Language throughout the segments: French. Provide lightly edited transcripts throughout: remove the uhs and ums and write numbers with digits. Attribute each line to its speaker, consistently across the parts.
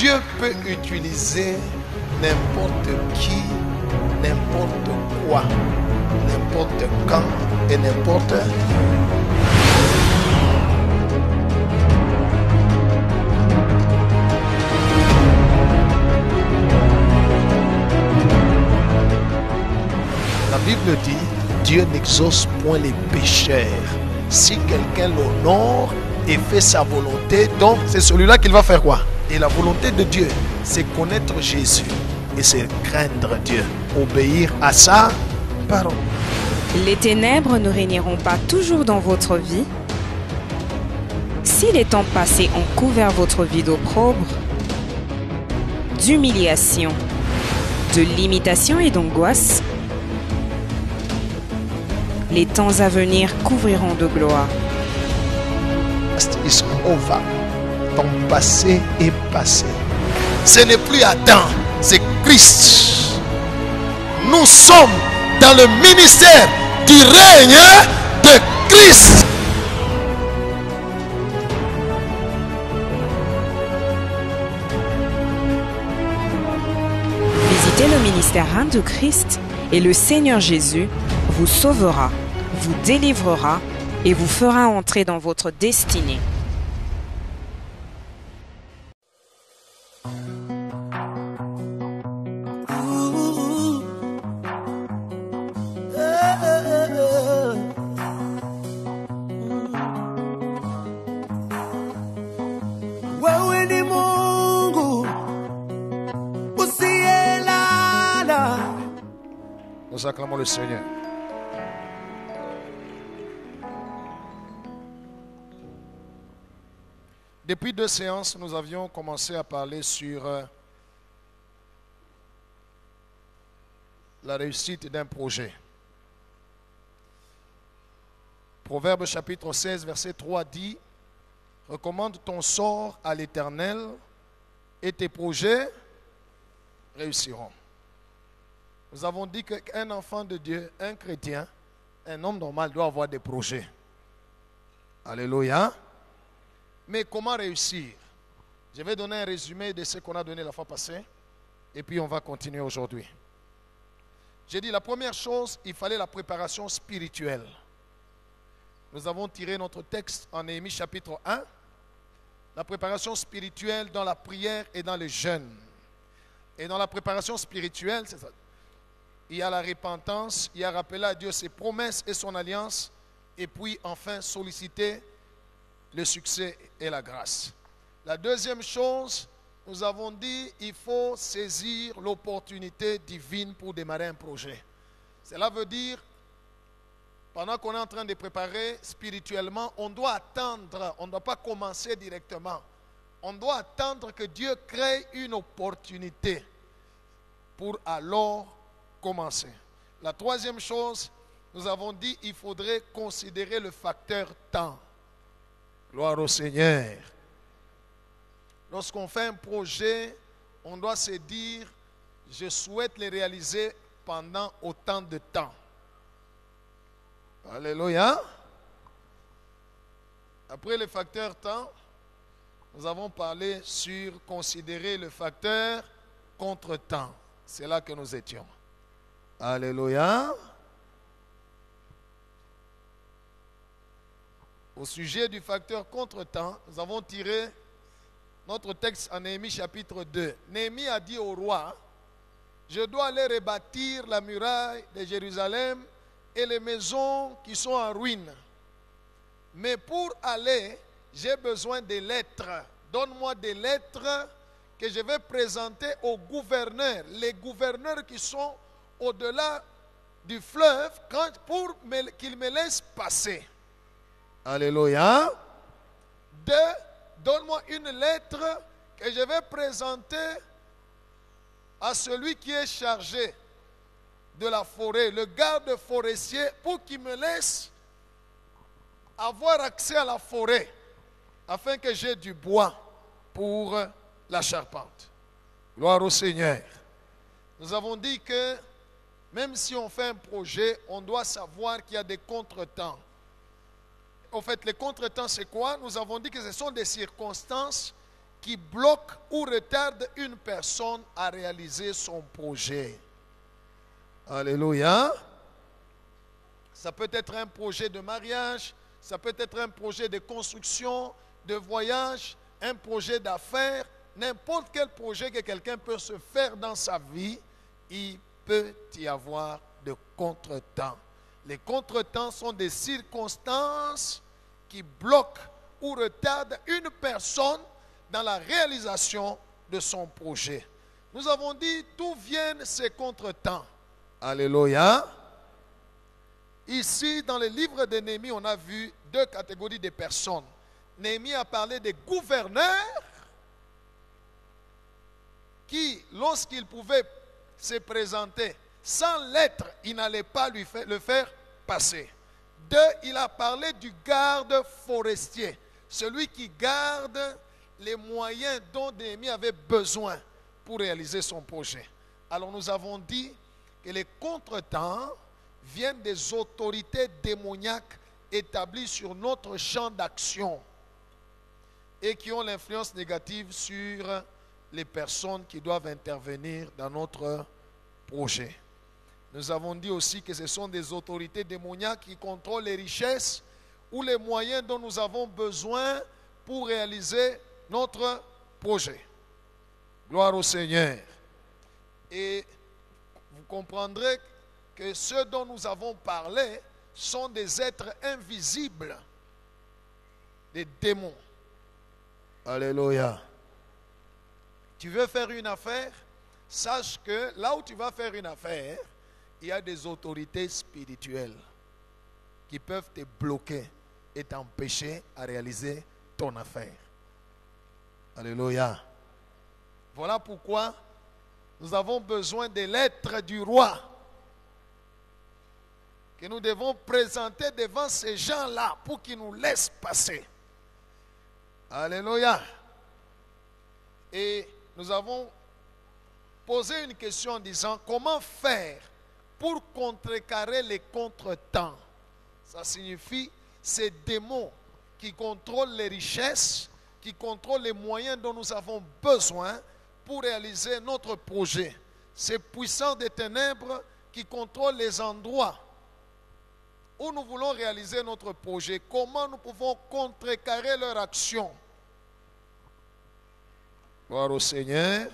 Speaker 1: Dieu peut utiliser n'importe qui, n'importe quoi, n'importe quand et n'importe. La Bible dit, Dieu n'exauce point les pécheurs. Si quelqu'un l'honore et fait sa volonté, donc c'est celui-là qu'il va faire quoi? Et la volonté de Dieu, c'est connaître Jésus et c'est craindre Dieu, obéir à sa parole.
Speaker 2: Les ténèbres ne régneront pas toujours dans votre vie. Si les temps passés ont couvert votre vie d'opprobre, d'humiliation, de limitation et d'angoisse, les temps à venir couvriront de gloire.
Speaker 1: Is over. Ton passé est passé. Ce n'est plus Adam, c'est Christ. Nous sommes dans le ministère du règne de Christ.
Speaker 2: Visitez le ministère Reine de Christ et le Seigneur Jésus vous sauvera, vous délivrera et vous fera entrer dans votre destinée.
Speaker 1: Nous acclamons le Seigneur. Depuis 2 séances, nous avions commencé à parler sur la réussite d'un projet. Proverbe chapitre 16, verset 3 dit, « Recommande ton sort à l'Éternel et tes projets réussiront. » Nous avons dit qu'un enfant de Dieu, un chrétien, un homme normal doit avoir des projets. Alléluia. Mais comment réussir? Je vais donner un résumé de ce qu'on a donné la fois passée et puis on va continuer aujourd'hui. J'ai dit la première chose, il fallait la préparation spirituelle. Nous avons tiré notre texte en Néhémie chapitre 1. La préparation spirituelle dans la prière et dans le jeûne. Et dans la préparation spirituelle, c'est ça. Il y a la repentance, il y a rappelé à Dieu ses promesses et son alliance, et puis enfin solliciter le succès et la grâce. La deuxième chose, nous avons dit, il faut saisir l'opportunité divine pour démarrer un projet. Cela veut dire, pendant qu'on est en train de préparer spirituellement, on doit attendre, on ne doit pas commencer directement. On doit attendre que Dieu crée une opportunité pour alors commencer. La troisième chose, nous avons dit, il faudrait considérer le facteur temps. Gloire au Seigneur. Lorsqu'on fait un projet, on doit se dire, je souhaite le réaliser pendant autant de temps. Alléluia. Après le facteur temps, nous avons parlé sur considérer le facteur contre-temps. C'est là que nous étions. Alléluia. Au sujet du facteur contre-temps, nous avons tiré notre texte en Néhémie chapitre 2. Néhémie a dit au roi, je dois aller rebâtir la muraille de Jérusalem et les maisons qui sont en ruine. Mais pour aller, j'ai besoin des lettres. Donne-moi des lettres que je vais présenter aux gouverneurs. Les gouverneurs qui sont au-delà du fleuve pour qu'ils me laissent passer. Alléluia. 2. Donne-moi une lettre que je vais présenter à celui qui est chargé de la forêt, le garde forestier, pour qu'il me laisse avoir accès à la forêt, afin que j'ai du bois pour la charpente. Gloire au Seigneur. Nous avons dit que même si on fait un projet, on doit savoir qu'il y a des contretemps. En fait, les contretemps, c'est quoi? Nous avons dit que ce sont des circonstances qui bloquent ou retardent une personne à réaliser son projet. Alléluia. Ça peut être un projet de mariage, ça peut être un projet de construction, de voyage, un projet d'affaires, n'importe quel projet que quelqu'un peut se faire dans sa vie, il peut y avoir de contretemps. Les contretemps sont des circonstances qui bloquent ou retardent une personne dans la réalisation de son projet. Nous avons dit d'où viennent ces contretemps. Alléluia. Ici, dans le livre de Néhémie, on a vu deux catégories de personnes. Néhémie a parlé des gouverneurs qui, lorsqu'ils pouvaient se présenter sans lettre, ils n'allaient pas le faire passer. Deux, il a parlé du garde forestier, celui qui garde les moyens dont Néhémie avait besoin pour réaliser son projet. Alors nous avons dit que les contretemps viennent des autorités démoniaques établies sur notre champ d'action et qui ont l'influence négative sur les personnes qui doivent intervenir dans notre projet. Nous avons dit aussi que ce sont des autorités démoniaques qui contrôlent les richesses ou les moyens dont nous avons besoin pour réaliser notre projet. Gloire au Seigneur. Et vous comprendrez que ceux dont nous avons parlé sont des êtres invisibles, des démons. Alléluia. Tu veux faire une affaire, sache que là où tu vas faire une affaire, il y a des autorités spirituelles qui peuvent te bloquer et t'empêcher à réaliser ton affaire. Alléluia. Voilà pourquoi nous avons besoin des lettres du roi que nous devons présenter devant ces gens-là pour qu'ils nous laissent passer. Alléluia. Et nous avons posé une question en disant comment faire pour contrecarrer les contretemps. Ça signifie ces démons qui contrôlent les richesses, qui contrôlent les moyens dont nous avons besoin pour réaliser notre projet. Ces puissants des ténèbres qui contrôlent les endroits où nous voulons réaliser notre projet. Comment nous pouvons contrecarrer leur action? Gloire au Seigneur.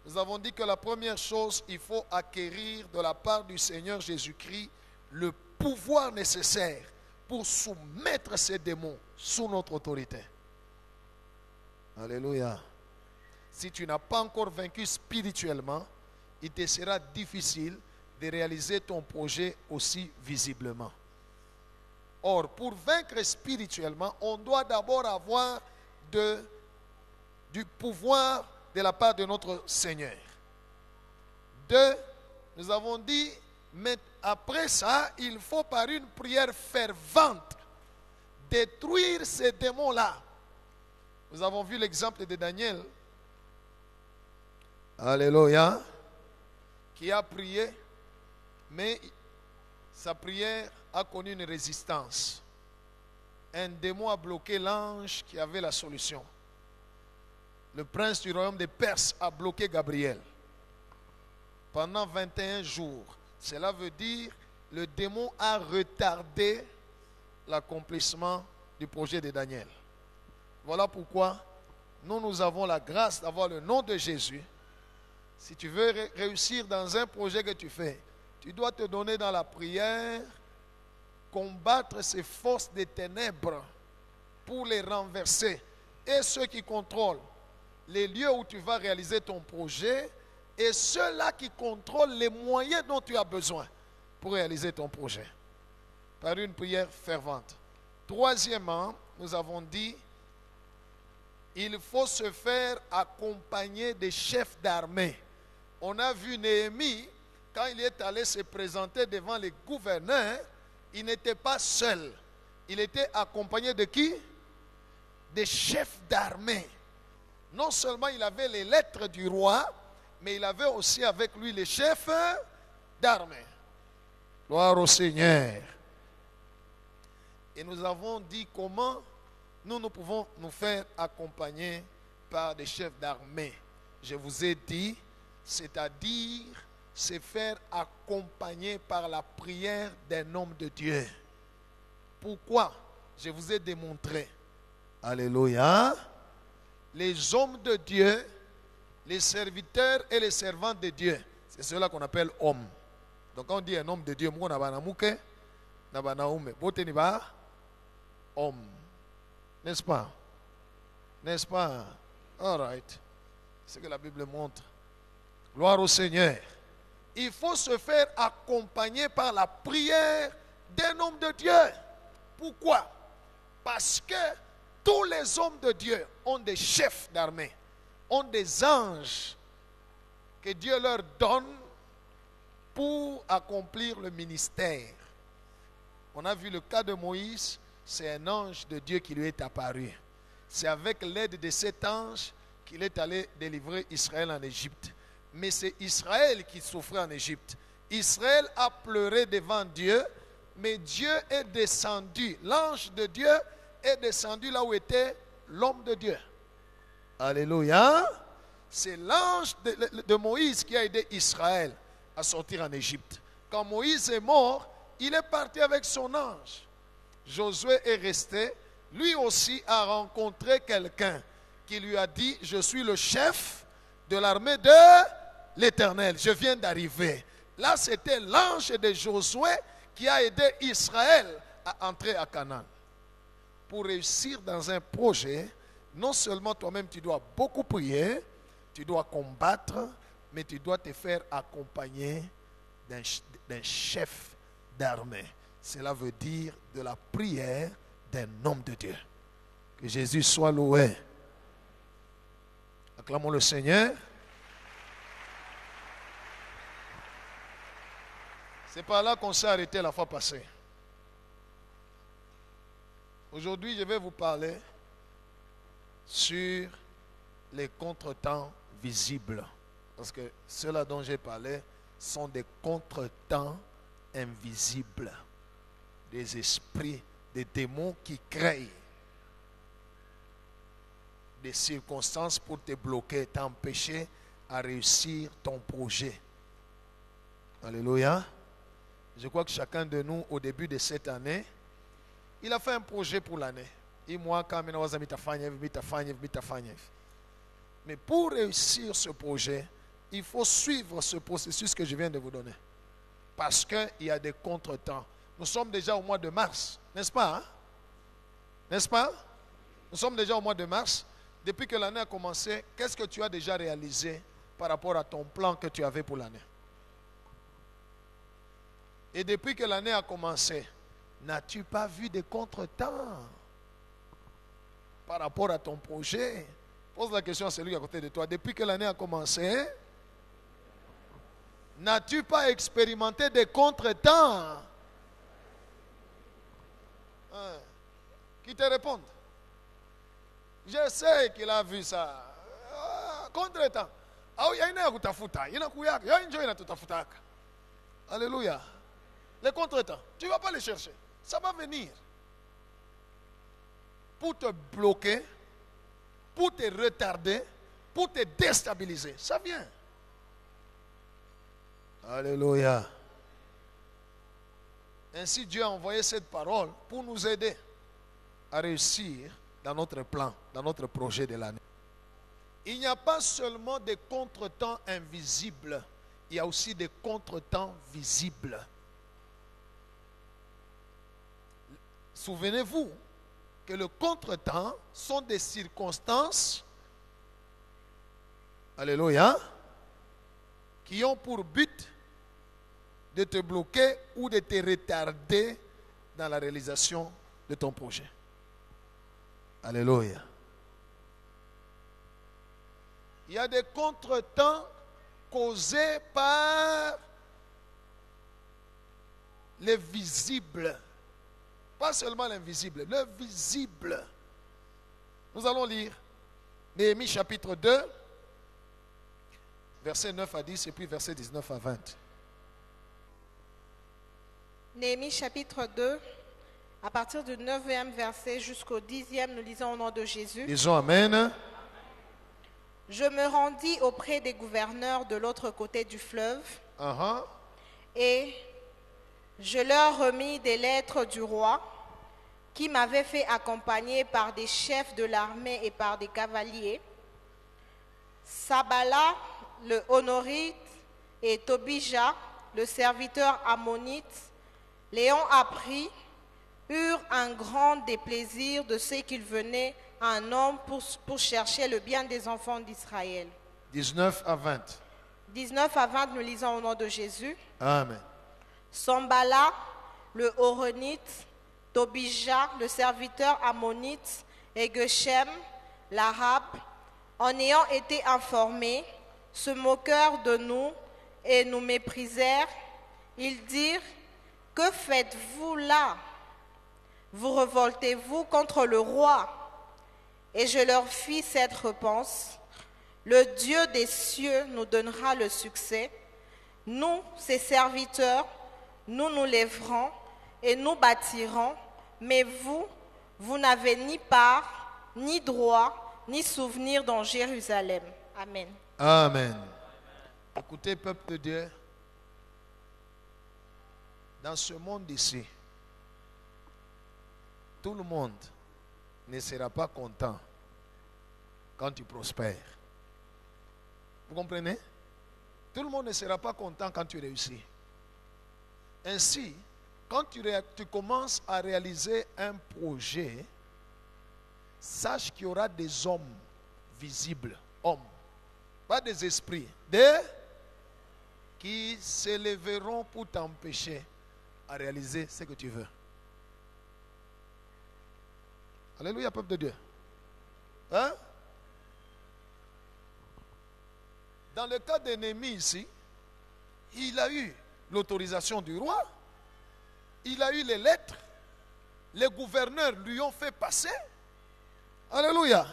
Speaker 1: Nous avons dit que la première chose, il faut acquérir de la part du Seigneur Jésus-Christ le pouvoir nécessaire pour soumettre ces démons sous notre autorité. Alléluia. Si tu n'as pas encore vaincu spirituellement, il te sera difficile de réaliser ton projet aussi visiblement. Or, pour vaincre spirituellement, on doit d'abord avoir du pouvoir de la part de notre Seigneur. Deux, nous avons dit, mais après ça, il faut par une prière fervente détruire ces démons-là. Nous avons vu l'exemple de Daniel. Alléluia. Qui a prié, mais sa prière a connu une résistance. Un démon a bloqué l'ange qui avait la solution. Le prince du royaume des Perses a bloqué Gabriel pendant 21 jours. Cela veut dire que le démon a retardé l'accomplissement du projet de Daniel. Voilà pourquoi nous avons la grâce d'avoir le nom de Jésus. Si tu veux réussir dans un projet que tu fais, tu dois te donner dans la prière, combattre ces forces des ténèbres pour les renverser. Et ceux qui contrôlent les lieux où tu vas réaliser ton projet et ceux-là qui contrôlent les moyens dont tu as besoin pour réaliser ton projet. Par une prière fervente. Troisièmement, nous avons dit, il faut se faire accompagner des chefs d'armée. On a vu Néhémie, quand il est allé se présenter devant les gouverneurs, il n'était pas seul. Il était accompagné de qui? Des chefs d'armée. Non seulement il avait les lettres du roi, mais il avait aussi avec lui les chefs d'armée. Gloire au Seigneur. Et nous avons dit comment nous pouvons nous faire accompagner par des chefs d'armée. Je vous ai dit, c'est-à-dire se faire accompagner par la prière d'un homme de Dieu. Pourquoi? Je vous ai démontré. Alléluia. Les hommes de Dieu, les serviteurs et les servantes de Dieu, c'est cela qu'on appelle homme. Donc quand on dit un homme de Dieu, homme. N'est-ce pas? N'est-ce pas? All right. C'est ce que la Bible montre. Gloire au Seigneur. Il faut se faire accompagner par la prière d'un homme de Dieu. Pourquoi? Parce que tous les hommes de Dieu ont des chefs d'armée, ont des anges que Dieu leur donne pour accomplir le ministère. On a vu le cas de Moïse, c'est un ange de Dieu qui lui est apparu. C'est avec l'aide de cet ange qu'il est allé délivrer Israël en Égypte. Mais c'est Israël qui souffrait en Égypte. Israël a pleuré devant Dieu, mais Dieu est descendu. L'ange de Dieu est descendu là où était l'homme de Dieu. Alléluia. C'est l'ange de Moïse qui a aidé Israël à sortir en Égypte. Quand Moïse est mort, il est parti avec son ange. Josué est resté. Lui aussi a rencontré quelqu'un qui lui a dit, je suis le chef de l'armée de l'Éternel. Je viens d'arriver. Là, c'était l'ange de Josué qui a aidé Israël à entrer à Canaan. Pour réussir dans un projet, non seulement toi-même tu dois beaucoup prier, tu dois combattre, mais tu dois te faire accompagner d'un chef d'armée. Cela veut dire de la prière d'un homme de Dieu. Que Jésus soit loué. Acclamons le Seigneur. C'est par là qu'on s'est arrêté la fois passée. Aujourd'hui, je vais vous parler sur les contretemps visibles. Parce que ceux-là dont j'ai parlé sont des contretemps invisibles. Des esprits, des démons qui créent des circonstances pour te bloquer, t'empêcher à réussir ton projet. Alléluia. Je crois que chacun de nous, au début de cette année, il a fait un projet pour l'année. Mais pour réussir ce projet, il faut suivre ce processus que je viens de vous donner. Parce qu'il y a des contretemps. Nous sommes déjà au mois de mars, n'est-ce pas? Hein? N'est-ce pas? Nous sommes déjà au mois de mars. Depuis que l'année a commencé, qu'est-ce que tu as déjà réalisé par rapport à ton plan que tu avais pour l'année? Et depuis que l'année a commencé, n'as-tu pas vu des contretemps par rapport à ton projet? Pose la question à celui à côté de toi. Depuis que l'année a commencé, n'as-tu pas expérimenté des contretemps? Qui te répondent? Je sais qu'il a vu ça. Contretemps. Alléluia. Les contretemps, tu ne vas pas les chercher. Ça va venir. Pour te bloquer, pour te retarder, pour te déstabiliser. Ça vient. Alléluia. Ainsi, Dieu a envoyé cette parole pour nous aider à réussir dans notre plan, dans notre projet de l'année. Il n'y a pas seulement des contretemps invisibles, il y a aussi des contretemps visibles. Souvenez-vous que le contretemps sont des circonstances, alléluia, qui ont pour but de te bloquer ou de te retarder dans la réalisation de ton projet. Alléluia. Il y a des contretemps causés par les visibles. Pas seulement l'invisible, le visible. Nous allons lire Néhémie chapitre 2, versets 9 à 10 et puis versets 19 à 20.
Speaker 3: Néhémie chapitre 2, à partir du 9e verset jusqu'au 10e, nous lisons au nom de Jésus.
Speaker 1: Disons Amen.
Speaker 3: je me rendis auprès des gouverneurs de l'autre côté du fleuve et je leur remis des lettres du roi qui m'avaient fait accompagner par des chefs de l'armée et par des cavaliers. Sabala, le Honorite, et Tobija, le serviteur ammonite, l'ayant appris, eurent un grand déplaisir de ce qu'il venait un homme pour chercher le bien des enfants d'Israël.
Speaker 1: 19 à 20.
Speaker 3: 19 à 20, nous lisons au nom de Jésus.
Speaker 1: Amen.
Speaker 3: Sambala, le Horonite, Tobija, le serviteur ammonite, et Geshem, l'arabe, en ayant été informés, se moquèrent de nous et nous méprisèrent. Ils dirent, « Que faites-vous là? Vous révoltez-vous contre le roi ?» Et je leur fis cette réponse, « Le Dieu des cieux nous donnera le succès. Nous, ses serviteurs, nous nous lèverons et nous bâtirons, mais vous n'avez ni part, ni droit, ni souvenir dans Jérusalem. » Amen.
Speaker 1: Amen. Écoutez, peuple de Dieu, dans ce monde ici, tout le monde ne sera pas content quand tu prospères. Vous comprenez? Tout le monde ne sera pas content quand tu réussis. Ainsi, quand tu commences à réaliser un projet, sache qu'il y aura des hommes visibles, hommes, pas des esprits, qui s'élèveront pour t'empêcher à réaliser ce que tu veux. Alléluia, peuple de Dieu. Hein? Dans le cas de Néhémie ici, il a eu l'autorisation du roi, il a eu les lettres, les gouverneurs lui ont fait passer. Alléluia.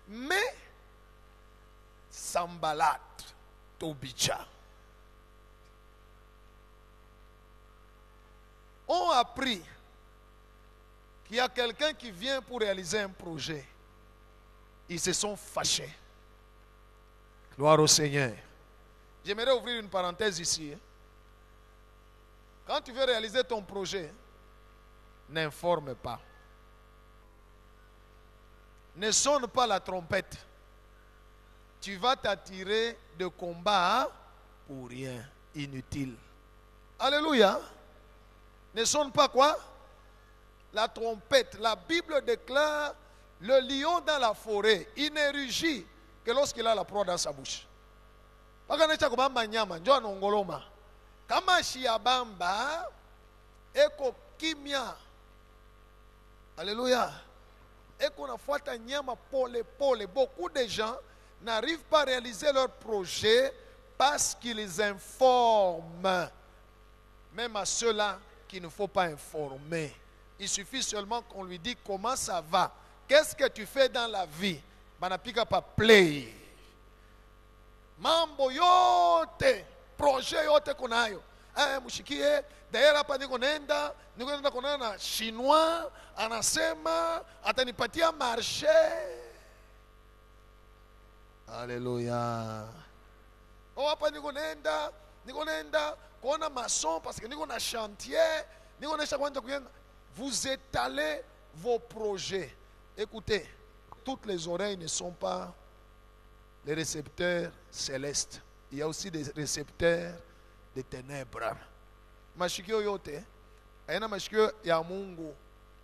Speaker 1: Mais Sambalat, Tobija ont appris qu'il y a quelqu'un qui vient pour réaliser un projet. Ils se sont fâchés. Gloire au Seigneur. J'aimerais ouvrir une parenthèse ici. Quand tu veux réaliser ton projet, n'informe pas. Ne sonne pas la trompette. Tu vas t'attirer de combat pour rien, inutile. Alléluia. Ne sonne pas quoi? La trompette. La Bible déclare le lion dans la forêt, il ne rugit que lorsqu'il a la proie dans sa bouche. Kama shiabamba eko kimya. Alléluia. Eko nafuata nyama pole pole. Beaucoup de gens n'arrivent pas à réaliser leur projet parce qu'ils informent. Même à ceux-là qu'il ne faut pas informer. Il suffit seulement qu'on lui dise comment ça va. Qu'est-ce que tu fais dans la vie? Banapika pa play. Mambo yote, projet yote kunayo. Mushikie, d'ailleurs hapa niko naenda kuonana na Chinois, anasema atanipatia marché. Alléluia. Oh hapa niko naenda kuona maçon parce que niko na chantier, niko naisha kwanja kuenda. Vous étalez vos projets. Écoutez, toutes les oreilles ne sont pas les récepteurs célestes. Il y a aussi des récepteurs des ténèbres. Mashikio yote, aina mashikio ya Mungu.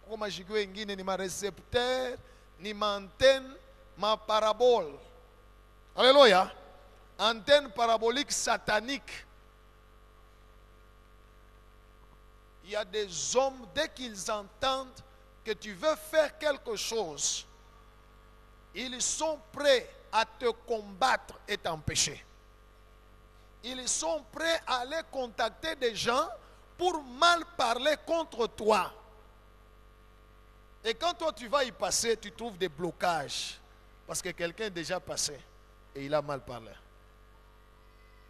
Speaker 1: Kuko mashikio ingine ni ma récepteur, ni ma antenne, ma parabole. Alléluia. Antenne parabolique satanique. Il y a des hommes, dès qu'ils entendent que tu veux faire quelque chose, ils sont prêts à te combattre et t'empêcher. Ils sont prêts à aller contacter des gens pour mal parler contre toi. Et quand toi tu vas y passer, tu trouves des blocages. Parce que quelqu'un est déjà passé et il a mal parlé.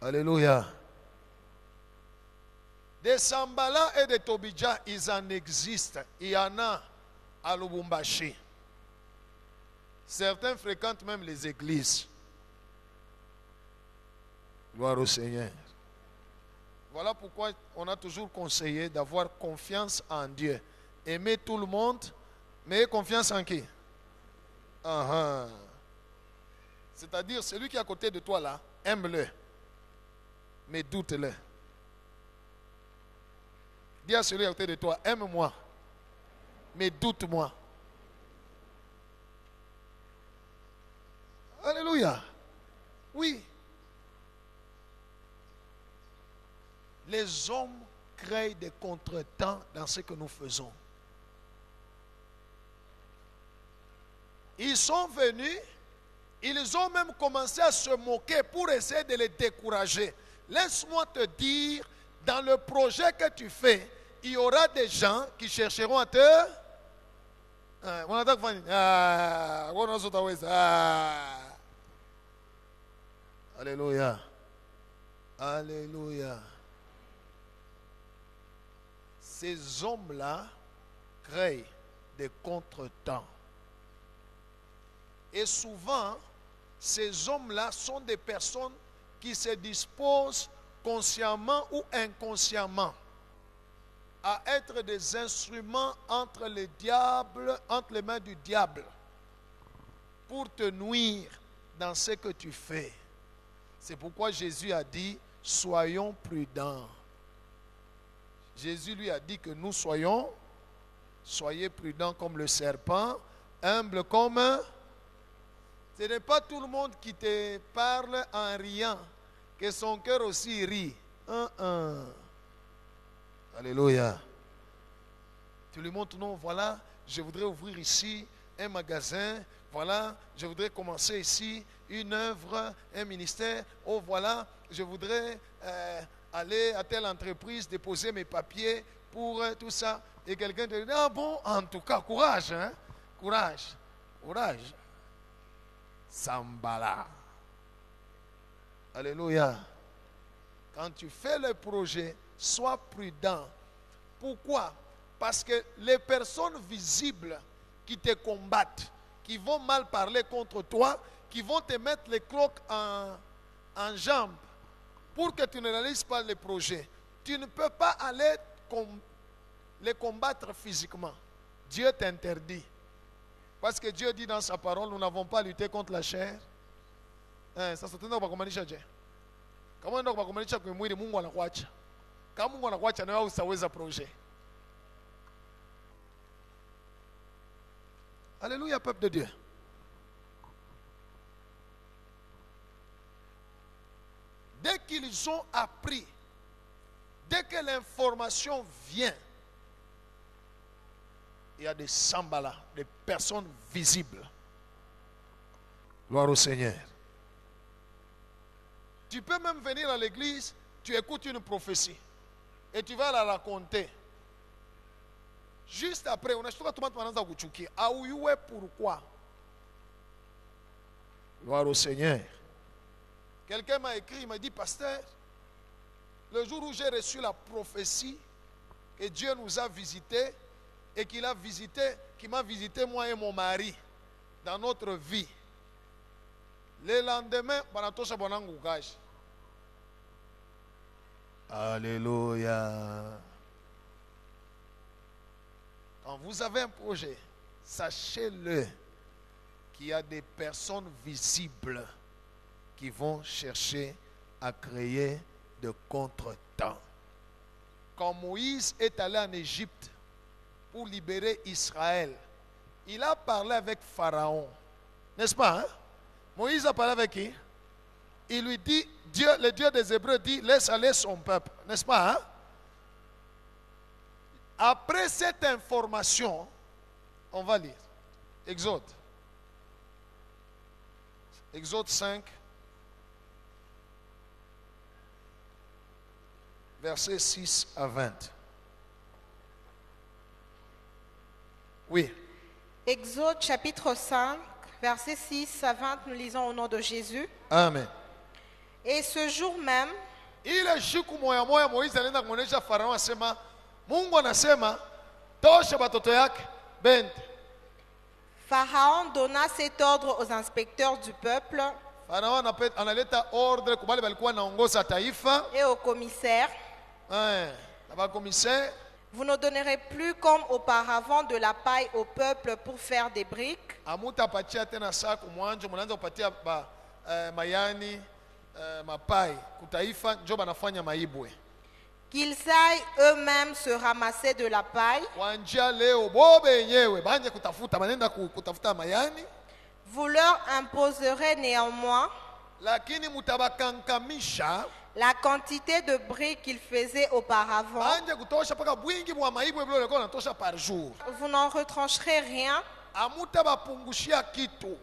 Speaker 1: Alléluia. Des Sambala et des Tobija, ils en existent. Il y en a à Lubumbashi. Certains fréquentent même les églises. Gloire au Seigneur. Voilà pourquoi on a toujours conseillé d'avoir confiance en Dieu. Aimer tout le monde, mais confiance en qui? C'est-à-dire, celui qui est à côté de toi là, aime-le, mais doute-le. Dis à celui à côté de toi, aime-moi, mais doute-moi. Alléluia. Oui. Les hommes créent des contretemps dans ce que nous faisons. Ils sont venus, ils ont même commencé à se moquer pour essayer de les décourager. Laisse-moi te dire, dans le projet que tu fais, il y aura des gens qui chercheront à te... Alléluia. Alléluia. Ces hommes-là créent des contretemps. Et souvent, ces hommes-là sont des personnes qui se disposent consciemment ou inconsciemment à être des instruments entre les mains du diable, pour te nuire dans ce que tu fais. C'est pourquoi Jésus a dit, soyons prudents. Jésus lui a dit que nous soyez prudents comme le serpent, humbles comme... Ce n'est pas tout le monde qui te parle en riant, que son cœur aussi rit. Alléluia. Tu lui montres, non, voilà, je voudrais ouvrir ici un magasin, voilà, je voudrais commencer ici une œuvre, un ministère, oh voilà, je voudrais aller à telle entreprise, déposer mes papiers pour tout ça. Et quelqu'un te dit, ah bon, en tout cas, courage, hein, courage, courage. Sambala. Alléluia. Quand tu fais le projet, sois prudent. Pourquoi? Parce que les personnes visibles qui te combattent, qui vont mal parler contre toi, qui vont te mettre les crocs en jambes pour que tu ne réalises pas le projet, tu ne peux pas aller les combattre physiquement. Dieu t'interdit. Parce que Dieu dit dans sa parole, nous n'avons pas lutté contre la chair. Ça se tient dans le commanisha. Comment on va commanisha que mwili Mungu anakuacha? Kama Mungu anakuacha na wewe usaweza projet. Alléluia, peuple de Dieu. Dès qu'ils ont appris, dès que l'information vient, il y a des sambala, des personnes visibles. Gloire au Seigneur. Tu peux même venir à l'église, tu écoutes une prophétie et tu vas la raconter. Juste après, on a tout le monde pourquoi. Gloire au Seigneur. Quelqu'un m'a écrit, il m'a dit, pasteur, le jour où j'ai reçu la prophétie que Dieu nous a visités et qu'il m'a visité moi et mon mari dans notre vie. Le lendemain, alléluia. Quand vous avez un projet, sachez-le qu'il y a des personnes visibles qui vont chercher à créer de contretemps. Quand Moïse est allé en Égypte pour libérer Israël, il a parlé avec Pharaon. N'est-ce pas? Hein? Moïse a parlé avec qui? Il lui dit, le Dieu des Hébreux dit, laisse aller son peuple. N'est-ce pas? Hein? Après cette information, on va lire. Exode. Exode 5. Versets 6 à 20. Oui.
Speaker 3: Exode chapitre 5, versets 6 à 20, nous lisons au nom de Jésus.
Speaker 1: Amen.
Speaker 3: Et ce jour même,
Speaker 1: ile siku moya moya Moizi alienda kumwonyesha Farao, asema Mungu anasema tosha batoto yake bente.
Speaker 3: Pharaon donna cet ordre aux inspecteurs du peuple
Speaker 1: Farao analeta ordre kubali balikuwa naongoza taifa
Speaker 3: et aux commissaires.
Speaker 1: na bakomisere.
Speaker 3: Vous ne donnerez plus comme auparavant de la paille au peuple pour faire des briques.
Speaker 1: Amutapatia tena saku mwanjo mnaanza kupatia mayani mapai kutaifa njo banafanya maibwe.
Speaker 3: Qu'ils aillent eux-mêmes se ramasser de la paille.
Speaker 1: Wanjia leo bobe yenyewe banje kutafuta manenda kutafuta mayani.
Speaker 3: Vous leur imposerez néanmoins
Speaker 1: Lakini mutabakankamisha
Speaker 3: la quantité de briques qu'ils faisaient auparavant.
Speaker 1: banje kutosha paka bwingi mwa maibwe bilo leko natosha par jour.
Speaker 3: Vous n'en retrancherez rien,
Speaker 1: Amutabapungushia kitu.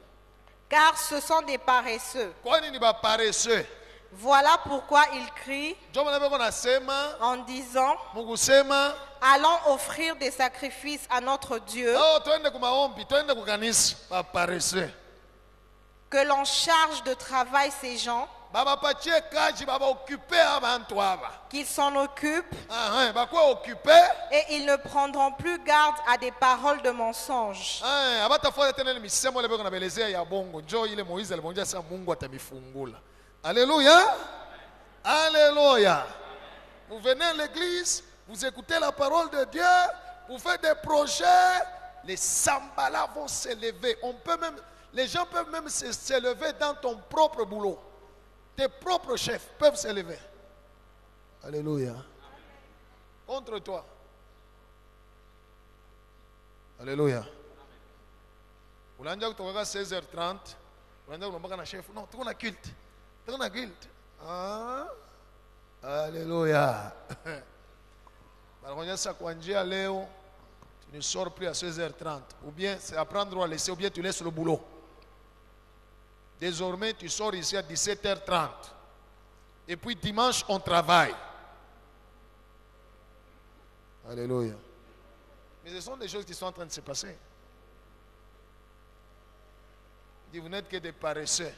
Speaker 3: car ce sont des paresseux.
Speaker 1: Kwani ni baparesseux.
Speaker 3: Voilà pourquoi ils crient
Speaker 1: Njo maana beko nasema
Speaker 3: en disant:
Speaker 1: mukusema
Speaker 3: allons offrir des sacrifices à notre Dieu,
Speaker 1: twende kumaombi, twende kukanisa. Baparesseux.
Speaker 3: que l'on charge de travail ces gens,
Speaker 1: Babapatie kaji baba occuper abantu aba.
Speaker 3: qu'ils s'en occupent,
Speaker 1: Bakwa occuper.
Speaker 3: et ils ne prendront plus garde à des paroles de mensonge.
Speaker 1: Abatafuata tena ile misemo ile beko na belezea ya bongo. Njo ile Moize alimwambia sasa Mungu atamifungula. Alléluia. Alléluia. Vous venez à l'église, vous écoutez la parole de Dieu, vous faites des projets, les sambalas vont s'élever. Les gens peuvent même s'élever dans ton propre boulot. Tes propres chefs peuvent s'élever. Alléluia. Contre toi. Alléluia. Ulanja kutoka 16h30, unaenda kulombaka na chef. Non, tuko na culte. Tuko na culte. Alléluia. Balonya kwa njia leo, tu ne sors plus à 16h30. Ou bien c'est à prendre ou à laisser, ou bien tu laisses le boulot. Désormais, tu sors ici à 17h30. Et puis dimanche, on travaille. Alléluia. Mais ce sont des choses qui sont en train de se passer. Il dit, vous n'êtes que des paresseux.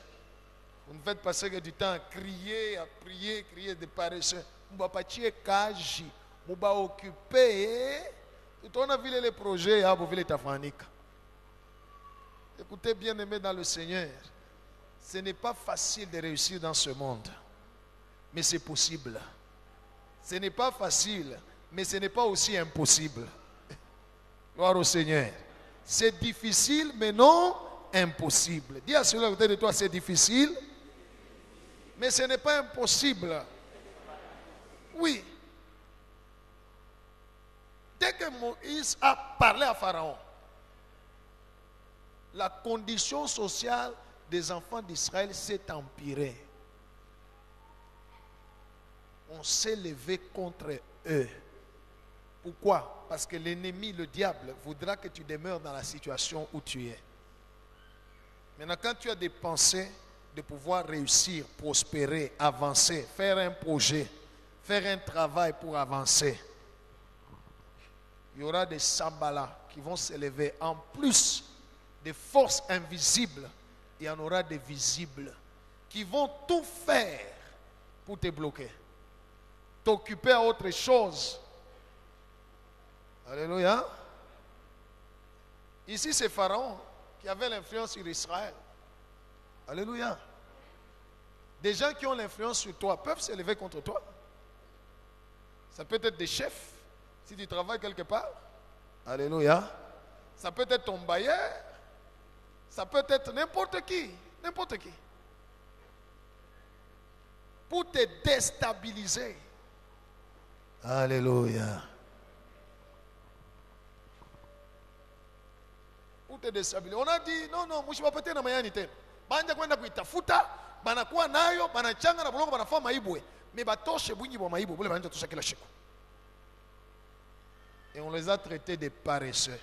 Speaker 1: Vous ne faites passer que du temps à crier, à prier, crier des paresseux. Vous ne kaji, vous ne occuper. On a vu les projets, vous avez ta fanika. Écoutez, bien aimé dans le Seigneur, ce n'est pas facile de réussir dans ce monde, mais c'est possible. Ce n'est pas facile, mais ce n'est pas aussi impossible. Gloire au Seigneur. C'est difficile, mais non impossible. Dis à celui à côté de toi, c'est difficile, mais ce n'est pas impossible. Oui. Dès que Moïse a parlé à Pharaon, la condition sociale des enfants d'Israël s'est empirée. On s'est levé contre eux. Pourquoi? Parce que l'ennemi, le diable, voudra que tu demeures dans la situation où tu es. Maintenant, quand tu as des pensées de pouvoir réussir, prospérer, avancer, faire un projet, faire un travail pour avancer, il y aura des sambalas qui vont s'élever. En plus des forces invisibles, il y en aura des visibles qui vont tout faire pour te bloquer, t'occuper à autre chose. Alléluia. Ici, c'est Pharaon qui avait l'influence sur Israël. Alléluia. Des gens qui ont l'influence sur toi peuvent s'élever contre toi. Ça peut être des chefs, si tu travailles quelque part. Alléluia. Ça peut être ton bailleur. Ça peut être n'importe qui. N'importe qui. Pour te déstabiliser. Alléluia. Pour te déstabiliser. On a dit, non, moi je ne vais pas te namayani. Banja kwenda kuitafuta, banakuwa nayo, banachanga na bulongo banafanya maibwe. Mais batoshe bwingi bwa maibwe, bule banaanza tosha kila siku. Et on les a traités de paresseux.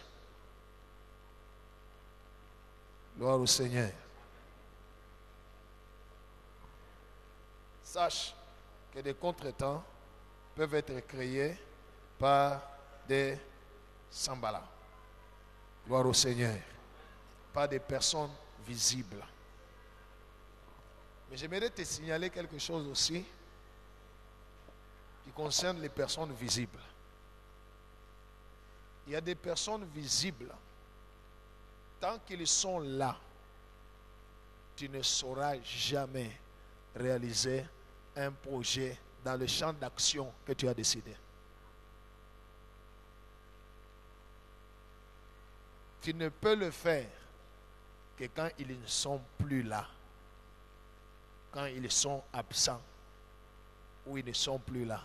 Speaker 1: Gloire au Seigneur. Sache que des contretemps peuvent être créés par des sambalas. Gloire au Seigneur. Par des personnes visibles. Mais j'aimerais te signaler quelque chose aussi qui concerne les personnes visibles. Il y a des personnes visibles tant qu'ils sont là, tu ne sauras jamais réaliser un projet dans le champ d'action que tu as décidé. Tu ne peux le faire que quand ils ne sont plus là, quand ils sont absents ou ils ne sont plus là.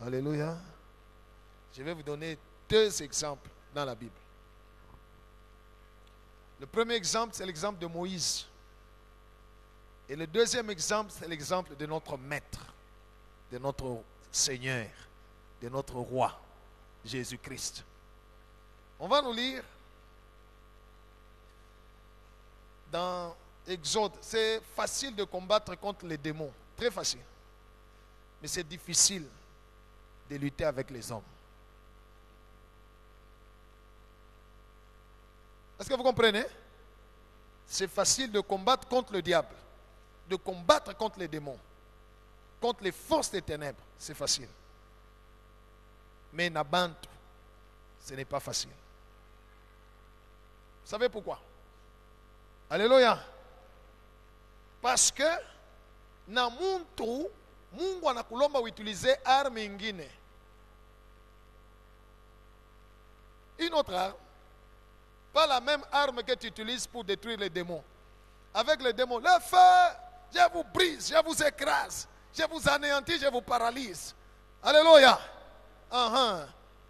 Speaker 1: Alléluia. Je vais vous donner 2 exemples dans la Bible. Le premier exemple, c'est l'exemple de Moïse. Et le deuxième exemple, c'est l'exemple de notre maître, de notre Seigneur, de notre roi, Jésus-Christ. On va nous lire dans Exode. C'est facile de combattre contre les démons, très facile. Mais c'est difficile de lutter avec les hommes. Est-ce que vous comprenez? C'est facile de combattre contre le diable, de combattre contre les démons, contre les forces des ténèbres, c'est facile. Mais Nabantu, ce n'est pas facile. Vous savez pourquoi? Alléluia. Parce que na muntu Mungu anakulomba utiliser arme ingine. Une autre arme, pas la même arme que tu utilises pour détruire les démons. Avec les démons, le feu, je vous brise, je vous écrase, je vous anéantis, je vous paralyse. Alléluia.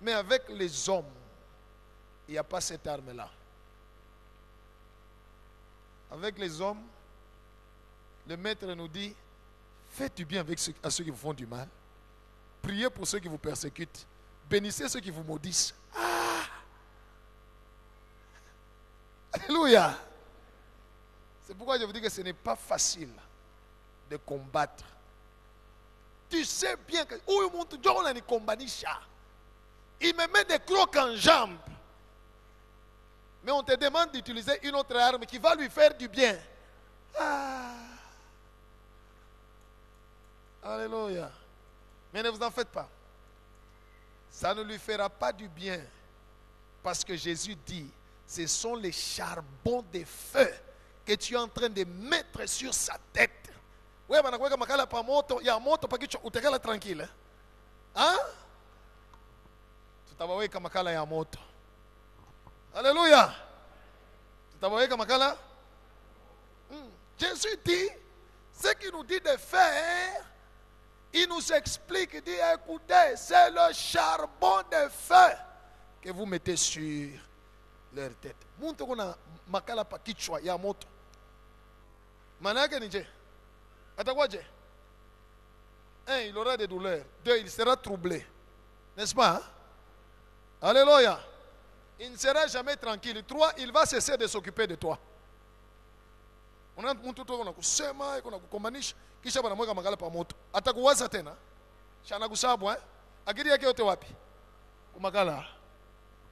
Speaker 1: Mais avec les hommes, il n'y a pas cette arme-là. Avec les hommes, le maître nous dit, faites du bien à ceux qui vous font du mal. Priez pour ceux qui vous persécutent. Bénissez ceux qui vous maudissent. Alléluia. C'est pourquoi je vous dis que ce n'est pas facile de combattre. Tu sais bien que il me met des crocs en jambes. Mais on te demande d'utiliser une autre arme qui va lui faire du bien. Alléluia. Mais ne vous en faites pas. Ça ne lui fera pas du bien. Parce que Jésus dit, ce sont les charbons de feu que tu es en train de mettre sur sa tête. Oui, il y a moto pour que tu sois tranquille. Hein? Tu t'as makala ya moto. Alléluia. Tu t'as makala? Jésus dit, ce qu'il nous dit de faire, il nous explique, il dit, écoutez, c'est le charbon de feu que vous mettez sur leur tête. Muntu kuna makala pa kichwa ya moto. Maana yake ni je? Atakuwaje? 1, il aura des douleurs. 2, il sera troublé. N'est-ce pas? Hein? Alléluia. Il ne sera jamais tranquille. 3, il va cesser de s'occuper de toi. On a mtu tu kusema, kukombanisha, kisha banamweka makala pa moto. Atakuwaza tena. Shana kusabu akili yake yote wapi? Kumakala.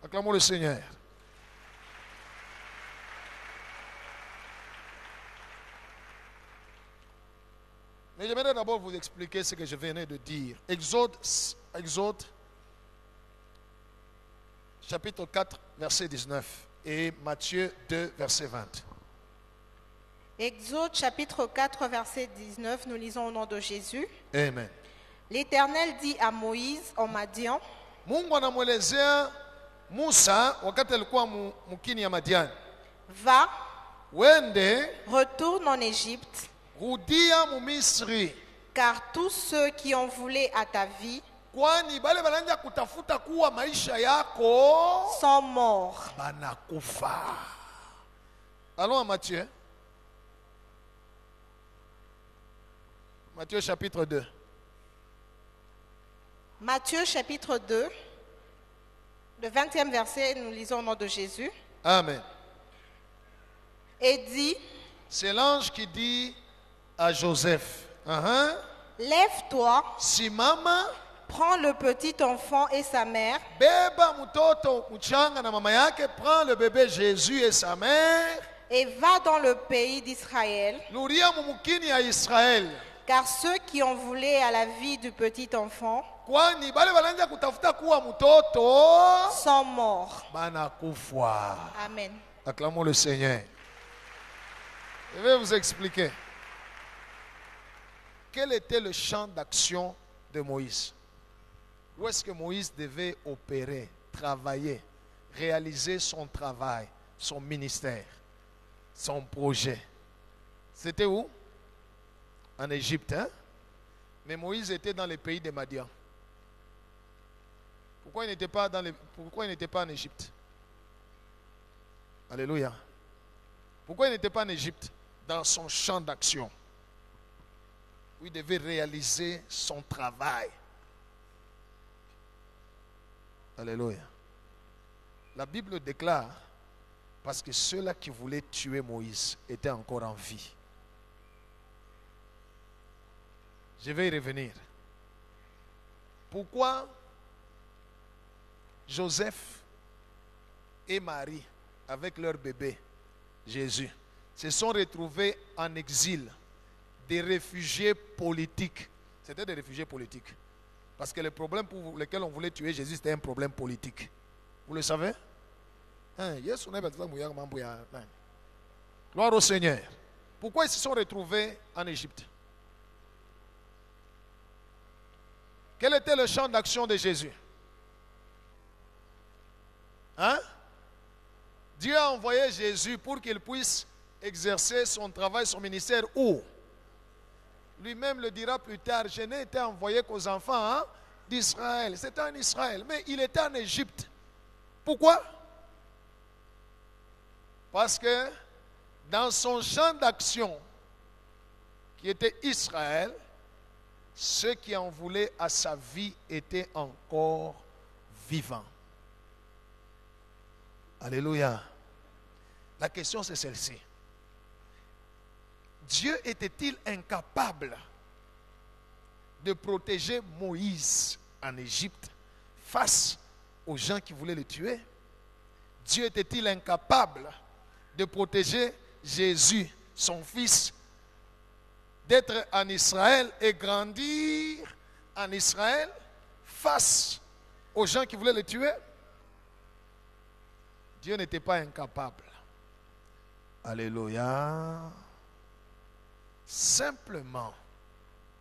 Speaker 1: Acclamons le Seigneur. Mais j'aimerais d'abord vous expliquer ce que je venais de dire. Exode chapitre 4, verset 19 et Matthieu 2, verset 20.
Speaker 3: Exode chapitre 4, verset 19, nous lisons au nom de Jésus.
Speaker 1: Amen.
Speaker 3: L'Éternel dit à Moïse en Madian,
Speaker 1: Mungu anamwelezea Musa wakati alikuwa mukini ya Madian.
Speaker 3: Va,
Speaker 1: Wende,
Speaker 3: retourne en Égypte,
Speaker 1: rudia mu Misri.
Speaker 3: car tous ceux qui ont voulu à ta vie
Speaker 1: Kwani bale bananja kutafuta kuwa maisha yako
Speaker 3: sont morts.
Speaker 1: banakufa. Allons à Matthieu. Matthieu chapitre 2.
Speaker 3: Matthieu chapitre 2, le 20e verset, nous lisons au nom de Jésus.
Speaker 1: Amen.
Speaker 3: Et dit,
Speaker 1: c'est l'ange qui dit à Joseph,
Speaker 3: lève-toi,
Speaker 1: simama,
Speaker 3: prends le petit enfant et sa mère,
Speaker 1: beba mtoto mchanga na mama yake, prends le bébé Jésus et sa mère,
Speaker 3: et va dans le pays d'Israël,
Speaker 1: luria mumukini ya Israël.
Speaker 3: car ceux qui ont voulu à la vie du petit enfant
Speaker 1: Kwani bale balanja kutafuta kuwa mtoto
Speaker 3: sont morts.
Speaker 1: banakufa.
Speaker 3: Amen.
Speaker 1: Acclamons le Seigneur. Je vais vous expliquer. Quel était le champ d'action de Moïse? Où est-ce que Moïse devait opérer, travailler, réaliser son travail, son ministère, son projet? C'était où? En Égypte, hein? Mais Moïse était dans les pays des Madian. Pourquoi il n'était pas en Égypte? Alléluia. Pourquoi il n'était pas en Égypte? Dans son champ d'action, où il devait réaliser son travail. Alléluia. La Bible déclare, parce que ceux-là qui voulaient tuer Moïse étaient encore en vie. Je vais y revenir. Pourquoi Joseph et Marie, avec leur bébé, Jésus, se sont retrouvés en exil, des réfugiés politiques? C'était des réfugiés politiques. Parce que le problème pour lequel on voulait tuer Jésus, c'était un problème politique. Vous le savez? Gloire au Seigneur. Pourquoi ils se sont retrouvés en Égypte? Quel était le champ d'action de Jésus? Hein? Dieu a envoyé Jésus pour qu'il puisse exercer son travail, son ministère où? Lui-même le dira plus tard, je n'ai été envoyé qu'aux enfants d'Israël. C'était en Israël, mais il était en Égypte. Pourquoi? Parce que dans son champ d'action, qui était Israël, ceux qui en voulaient à sa vie étaient encore vivants. Alléluia. La question c'est celle-ci. Dieu était-il incapable de protéger Moïse en Égypte face aux gens qui voulaient le tuer? Dieu était-il incapable de protéger Jésus, son fils, d'être en Israël et grandir en Israël face aux gens qui voulaient le tuer? Dieu n'était pas incapable. Alléluia. Simplement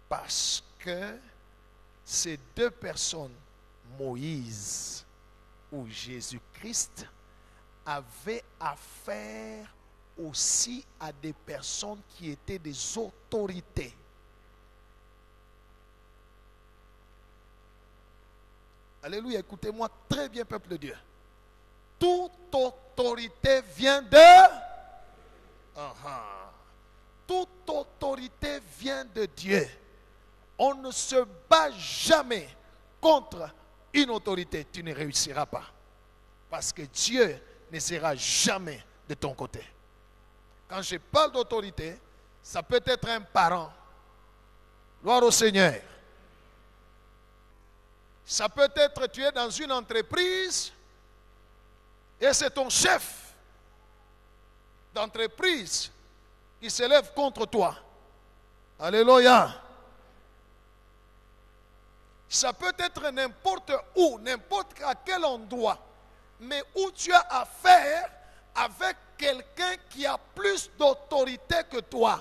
Speaker 1: parce que ces deux personnes, Moïse ou Jésus-Christ, avaient affaire aussi à des personnes qui étaient des autorités. Alléluia, écoutez-moi très bien, peuple de Dieu. Toute autorité vient de... Toute autorité vient de Dieu. On ne se bat jamais contre une autorité. Tu ne réussiras pas. Parce que Dieu ne sera jamais de ton côté. Quand je parle d'autorité, ça peut être un parent. Gloire au Seigneur. Ça peut être tu es dans une entreprise et c'est ton chef d'entreprise qui se lève contre toi. Alléluia. Ça peut être n'importe où, n'importe à quel endroit, mais où tu as affaire avec quelqu'un qui a plus d'autorité que toi.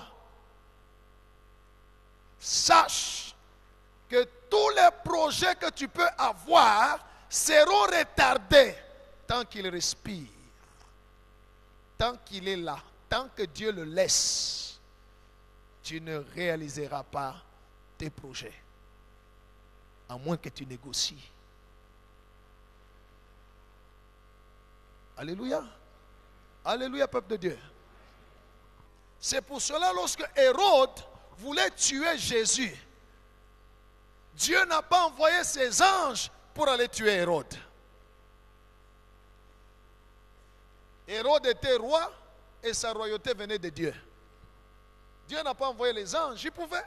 Speaker 1: Sache que tous les projets que tu peux avoir seront retardés tant qu'il respire, tant qu'il est là, tant que Dieu le laisse. Tu ne réaliseras pas tes projets, à moins que tu négocies. Alléluia. Alléluia, peuple de Dieu. C'est pour cela, lorsque Hérode voulait tuer Jésus, Dieu n'a pas envoyé ses anges pour aller tuer Hérode. Hérode était roi et sa royauté venait de Dieu. Dieu n'a pas envoyé les anges. Il pouvait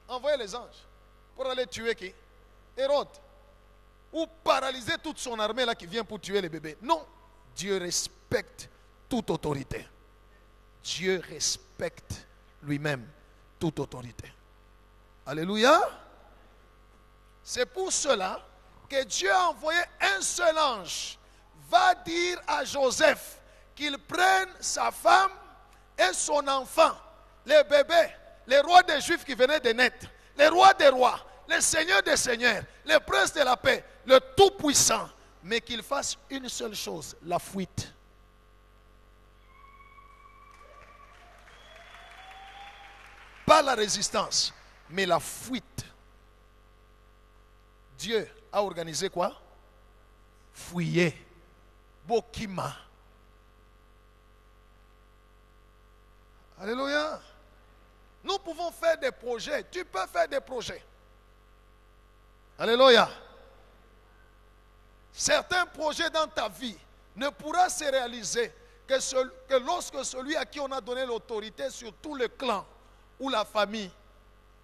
Speaker 1: envoyer les anges pour aller tuer qui? Hérode. Ou paralyser toute son armée là qui vient pour tuer les bébés. Non. Dieu respecte toute autorité. Dieu respecte lui-même toute autorité. Alléluia. C'est pour cela que Dieu a envoyé un seul ange. Va dire à Joseph qu'il prenne sa femme et son enfant, les bébés, les rois des Juifs qui venaient de naître, les rois des rois, les seigneurs des seigneurs, les princes de la paix, le Tout-Puissant, mais qu'il fasse une seule chose, la fuite. Pas la résistance, mais la fuite. Dieu a organisé quoi? Fuyez. Bokima. Alléluia. Nous pouvons faire des projets. Tu peux faire des projets. Alléluia. Certains projets dans ta vie ne pourront se réaliser que lorsque celui à qui on a donné l'autorité sur tout le clan ou la famille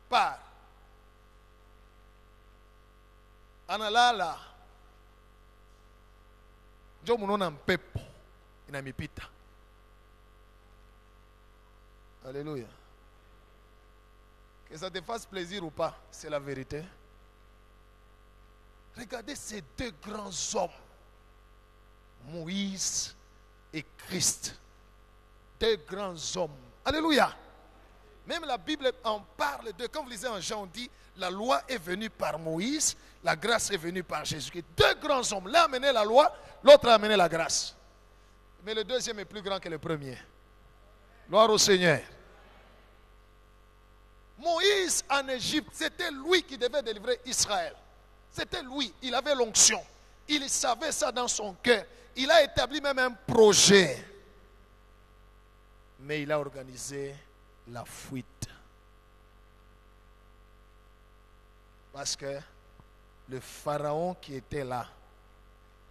Speaker 1: part. Analala. Njo munona mpepo inamipita. Alléluia. Que ça te fasse plaisir ou pas, c'est la vérité. Regardez ces deux grands hommes, Moïse et Christ. Deux grands hommes. Alléluia. Même la Bible en parle de, comme vous lisez en Jean, on dit, la loi est venue par Moïse, la grâce est venue par Jésus-Christ. Deux grands hommes. L'un a amené la loi, l'autre a amené la grâce. Mais le deuxième est plus grand que le premier. Gloire au Seigneur. Moïse en Égypte, c'était lui qui devait délivrer Israël. C'était lui, il avait l'onction. Il savait ça dans son cœur. Il a établi même un projet. Mais il a organisé la fuite. Parce que le pharaon qui était là,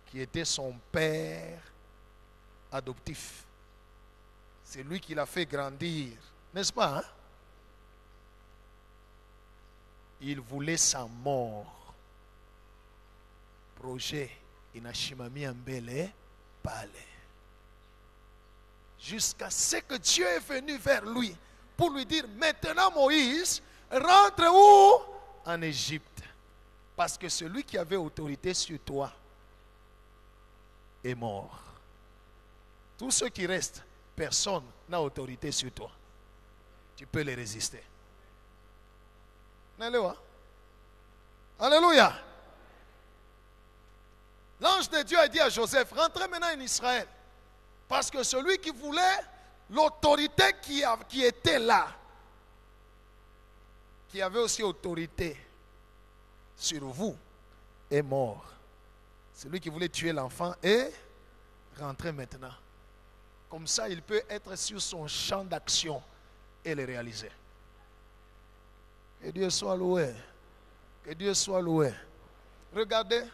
Speaker 1: qui était son père adoptif, c'est lui qui l'a fait grandir. N'est-ce pas? Hein? Il voulait sa mort. Projet inashimamia mbele pale. Jusqu'à ce que Dieu est venu vers lui pour lui dire, maintenant Moïse, rentre où? En Égypte. Parce que celui qui avait autorité sur toi est mort. Tous ceux qui restent, personne n'a autorité sur toi. Tu peux les résister. Alléluia. Alléluia. L'ange de Dieu a dit à Joseph, rentrez maintenant en Israël. Parce que celui qui voulait l'autorité qui était là, qui avait aussi autorité sur vous, est mort. Celui qui voulait tuer l'enfant est rentré maintenant. Comme ça, il peut être sur son champ d'action et le réaliser. Que Dieu soit loué. Que Dieu soit loué. Regardez.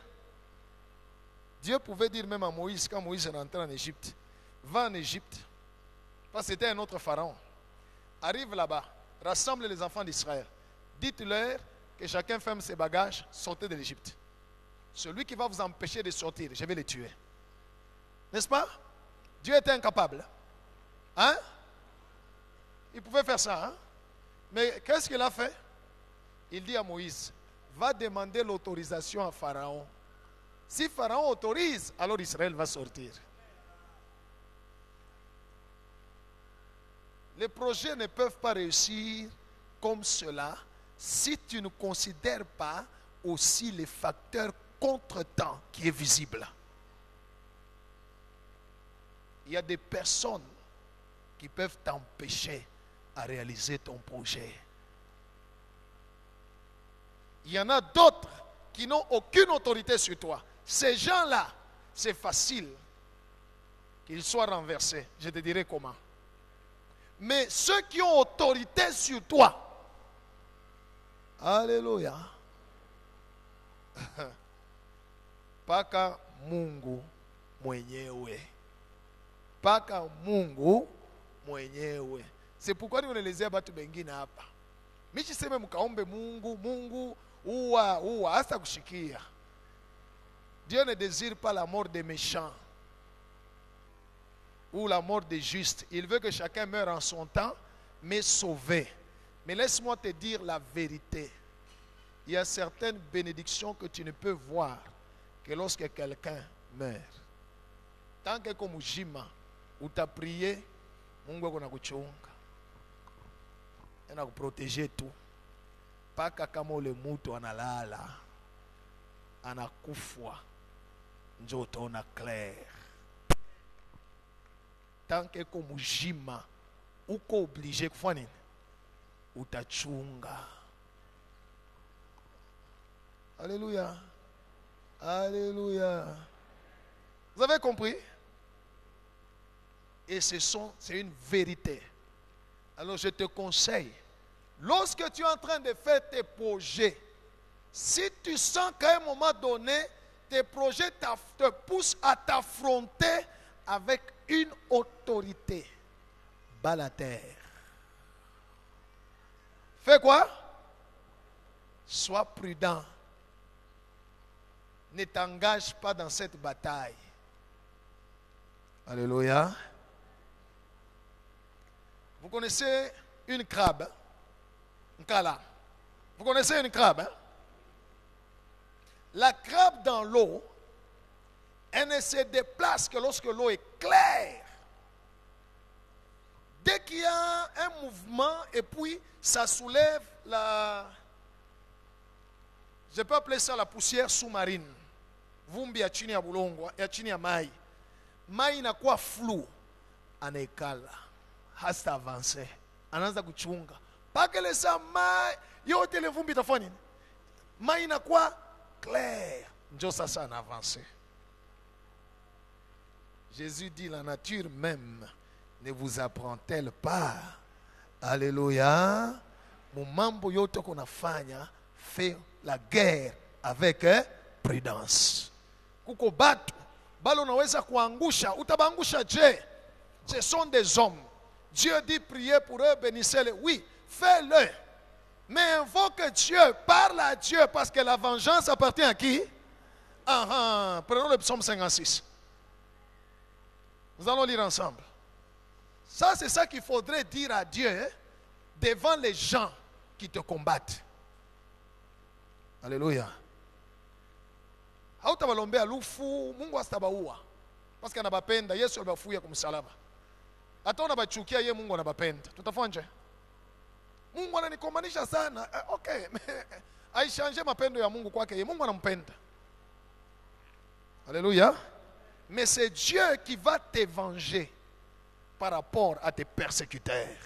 Speaker 1: Dieu pouvait dire même à Moïse, quand Moïse est rentré en Égypte, va en Égypte, parce que c'était un autre pharaon. Arrive là-bas, rassemble les enfants d'Israël. Dites-leur que chacun ferme ses bagages, sortez de l'Égypte. Celui qui va vous empêcher de sortir, je vais le tuer. N'est-ce pas? Dieu était incapable. Hein? Il pouvait faire ça. Hein? Mais qu'est-ce qu'il a fait? Il dit à Moïse, va demander l'autorisation à Pharaon. Si Pharaon autorise, alors Israël va sortir. Les projets ne peuvent pas réussir comme cela si tu ne considères pas aussi les facteurs contre-temps qui est visible. Il y a des personnes qui peuvent t'empêcher à réaliser ton projet. Il y en a d'autres qui n'ont aucune autorité sur toi. Ces gens-là, c'est facile qu'ils soient renversés. Je te dirai comment. Mais ceux qui ont autorité sur toi, alléluia, paka Mungu mwenyewe. Paka Mungu mwenyewe. C'est pourquoi nous les abatu bengine hapa. Michi seme mkaombe Mungu, Mungu uwa hasa kushikia. Dieu ne désire pas la mort des méchants ou la mort des justes. Il veut que chacun meure en son temps, mais sauvé. Mais laisse-moi te dire la vérité. il y a certaines bénédictions que tu ne peux voir que lorsque quelqu'un meurt. Tant que comme Jima, où tu as prié, Mungu ako nakuchunga. Anakuprotéger tout. Paka kama ule mutu analala, anakufwa, njo utaona clair. Tant que comme Jima, uko obligé kufanya nini? Utachunga. Alléluia. Alléluia. Vous avez compris? Et c'est une vérité. Alors je te conseille, lorsque tu es en train de faire tes projets, si tu sens qu'à un moment donné, tes projets te poussent à t'affronter avec une autorité, bats la terre. Fais quoi? Sois prudent. Ne t'engage pas dans cette bataille. Alléluia. Vous connaissez une crabe? Un cala. Vous connaissez une crabe? Hein? La crabe dans l'eau, elle ne se déplace que lorsque l'eau est claire. Dès qu'il y a un mouvement et puis ça soulève la... Je peux appeler ça la poussière sous-marine. Vumbi ya chini ya bulongo, ya chini ya mai. Mai inakuwa flou, anaikala. Hasta avancer. Anaanza kuchunga. Pakele sa mai, yote ile vumbi itafanya nini? Mai inakuwa clair. Njo sasa anavance. Jésus dit, la nature même ne vous apprend-elle pas? Alléluia. Mumambo yote kunafanya, fait la guerre avec prudence. Kuko batu, balo unaweza kuangusha, utabangusha je? Ce sont des hommes. Dieu dit priez pour eux, bénissez-les. Oui, fais-le. Mais invoque Dieu, parle à Dieu, parce que la vengeance appartient à qui? Prenons le psaume 56. Nous allons lire ensemble. Ça, c'est ça qu'il faudrait dire à Dieu devant les gens qui te combattent. Alléluia. Hautabalombe lufu, Mungu asitabaua. Parce que anabapenda, Yesu alibafuia kumsalaba. Hata unabachukia yeye, Mungu anabapenda. Tutafanya? Mungu ananikomanisha sana. Okay. Aishanje mapendo ya Mungu kwake yeye. Mungu anampenda. Alléluia. Mais c'est Dieu qui va te venger par rapport à tes persécuteurs.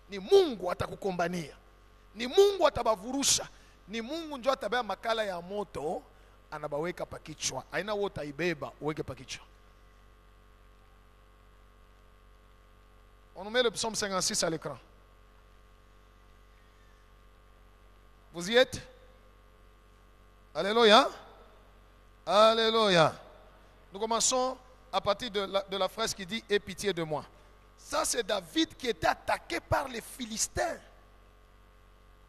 Speaker 1: Ni Mungu atakukombania. Ni Mungu atabavurusha. Ni Mungu ndio atabeba makala ya moto anabaweka pakichwa. Aina wote ibeba uweke pakichwa. On met le psaume 56 à l'écran. Vous y êtes? Alléluia. Alléluia. Nous commençons à partir de la phrase qui dit « Aie pitié de moi ». Ça, c'est David qui était attaqué par les Philistins.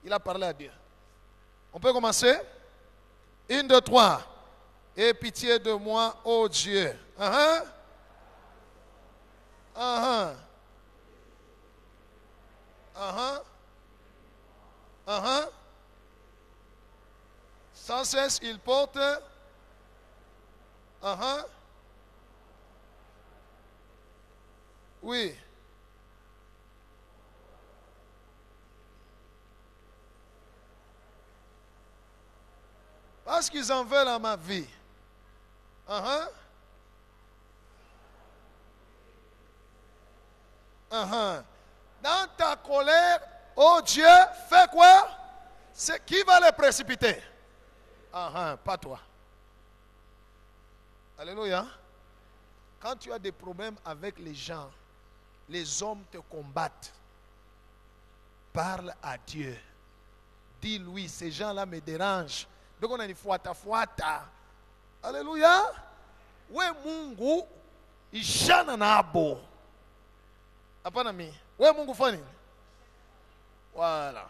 Speaker 1: Il a parlé à Dieu. On peut commencer? 1, 2, 3. « Aie pitié de moi, ô Dieu ». Sans cesse, il porte... Oui. Parce qu'ils en veulent à ma vie. Dans ta colère, oh Dieu, fais quoi? C'est qui va les précipiter? Pas toi. Alléluia. Quand tu as des problèmes avec les gens, les hommes te combattent. Parle à Dieu. Dis-lui, ces gens-là me dérangent. Donc on a dit fuata. Alléluia. We Mungu ishana nabo. Hapana mi. We Mungu fani. Voilà.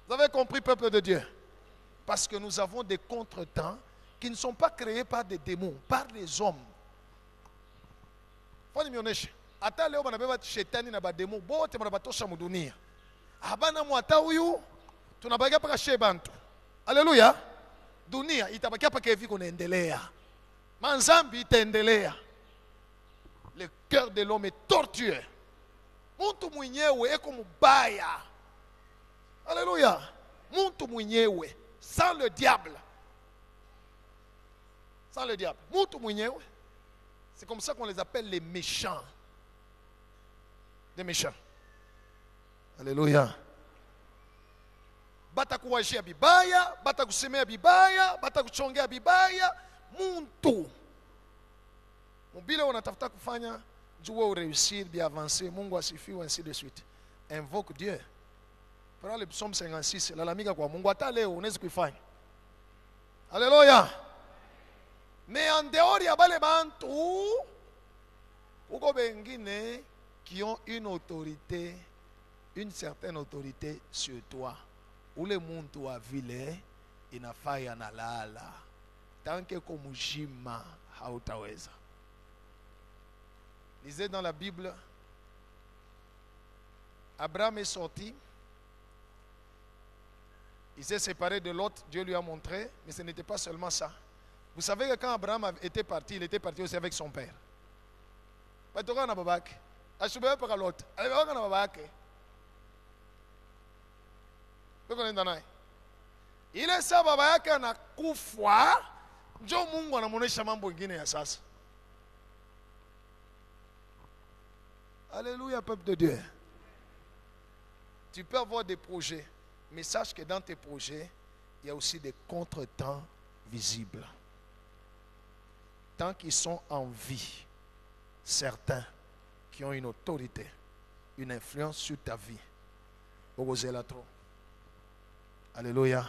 Speaker 1: Vous avez compris, peuple de Dieu? Parce que nous avons des contretemps qui ne sont pas créés par des démons, par des hommes. Fani mioneshe. Ata leo banabeba shetani na bademo bote mnabatosha mudunia. Habana mwata huyu tunabaga paka shebantu. Alléluia. Dunia itabakia paka hivi kunaendelea. Manzambi itaendelea. Le cœur de l'homme est tortueux. Muntu mwenyewe eko mubaya. Alléluia. Muntu mwenyewe sans le diable. Sans le diable. Muntu mwenyewe. C'est comme ça qu'on les appelle les méchants. Des méchants. Alléluia. Batakuwashia bibaya, batakusemea bibaya, batakuchongea bibaya, muntu. Mubile unatafuta kufanya jua uréussir, bien avancer, Mungu asifiwe, ainsi de suite. Invoque Dieu. Prends le psaume 56, lalamika kwa Mungu, hata leo unaweza kuifanya. Alléluia. Mais en dehors ya bale bantu, uko bengine qui ont une autorité, une certaine autorité sur toi. Ule muntu wa vile inafaa yanalala. Tanke kumujima hautaweza. Lisez dans la Bible, Abraham est sorti. Il s'est séparé de l'autre, Dieu lui a montré, mais ce n'était pas seulement ça. Vous savez que quand Abraham était parti, il était parti aussi avec son père. Il est ça baba yake anakufa, njo Mungu anamuonesha mambo mengine ya sasa. Alléluia, peuple de Dieu. Tu peux avoir des projets, mais sache que dans tes projets, il y a aussi des contretemps visibles. Tant qu'ils sont en vie, certains qui ont une autorité, une influence sur ta vie, osez-la trop. Alléluia.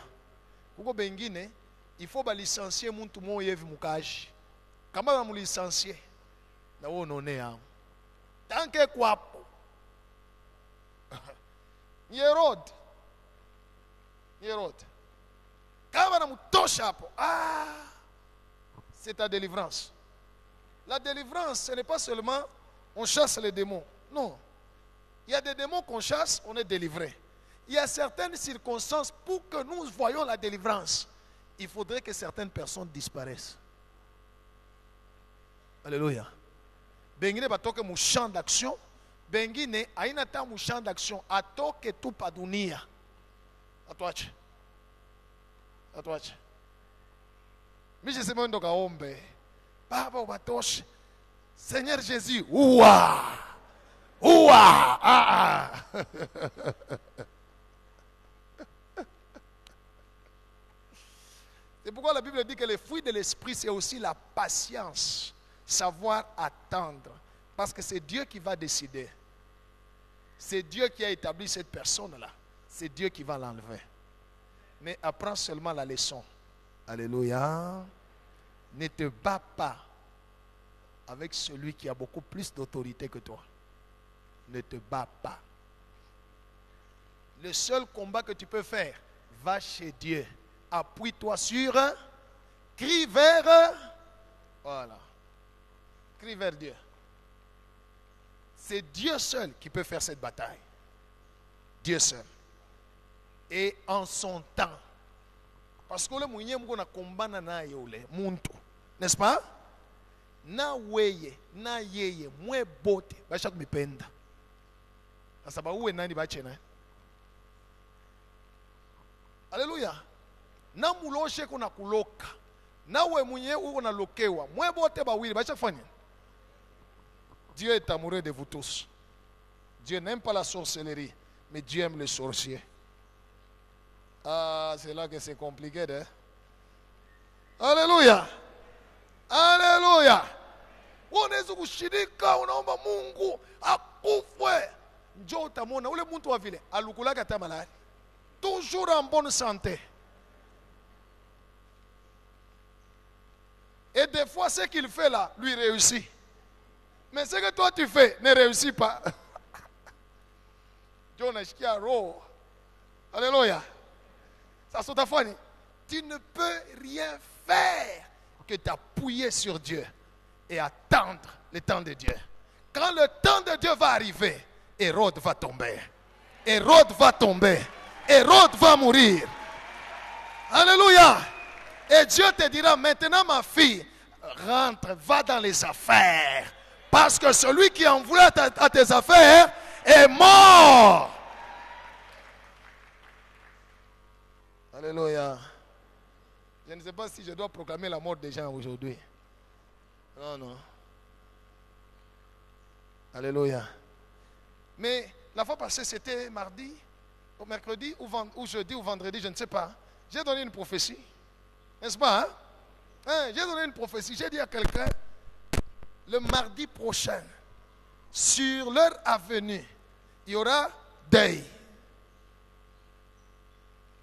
Speaker 1: Kuko bengine, il faut licencier muntu mo yevi mukaji. Kama ba mu licencier, na wo none ya. Tanke kwapo. Yerod. Kama na mutosha hapo. C'est ta délivrance. La délivrance, ce n'est pas seulement on chasse les démons. Non. Il y a des démons qu'on chasse, on est délivré. Il y a certaines circonstances pour que nous voyions la délivrance. Il faudrait que certaines personnes disparaissent. Alléluia. Bengine batoke mu champ d'action. Bengine aina ta mu champ d'action. Atoke tu pa dunia. Atuache. Mimi sema ndo kaombe. Baba ubatoshe. Seigneur Jésus, ouah. C'est pourquoi la Bible dit que le fruit de l'esprit, c'est aussi la patience, savoir attendre. Parce que c'est Dieu qui va décider. C'est Dieu qui a établi cette personne-là. C'est Dieu qui va l'enlever. Mais apprends seulement la leçon. Alléluia. Ne te bats pas avec celui qui a beaucoup plus d'autorité que toi. Ne te bats pas. Le seul combat que tu peux faire, va chez Dieu. Appuie-toi sur, crie vers, voilà. Crie vers Dieu. C'est Dieu seul qui peut faire cette bataille. Dieu seul. Et en son temps. Parce que le mwenye mko na kombana na yole muntu. N'est-ce pas? Na weye, na yeye, mwe bote, basha kumipenda. Sasa ba uwe nani bache na? Alléluia. Na muloshe kuna kuloka. Na we mwenye uko na lokewa, mwe bote bawili basha kufanya. Dieu est amoureux de vous tous. Dieu n'aime pas la sorcellerie, mais Dieu aime les sorciers. Ah, c'est là que c'est compliqué, hein? Alléluia. Alléluia. Unaweza kushirika unaomba Mungu akufwe. Njoo utamwona ule mtu wa vile alukulaka hata malari. Toujours en bonne santé. Et des fois ce qu'il fait là lui réussit. Mais ce que toi tu fais ne réussit pas. Jonashikia roho. Alléluia. Ça s'autafani. Tu ne peux rien faire que t'appuyer sur Dieu et attendre le temps de Dieu. Quand le temps de Dieu va arriver, Hérode va tomber. Hérode va tomber. Hérode va mourir. Alléluia. Et Dieu te dira, maintenant ma fille, rentre, va dans les affaires. Parce que celui qui en voulait à tes affaires est mort. Alléluia. Je ne sais pas si je dois proclamer la mort des gens aujourd'hui. Non, non. Alléluia. Mais la fois passée, c'était mardi, ou mercredi, ou jeudi, ou vendredi, je ne sais pas. J'ai donné une prophétie. N'est-ce pas? J'ai donné une prophétie. J'ai dit à quelqu'un, le mardi prochain, sur leur avenue, il y aura deuil.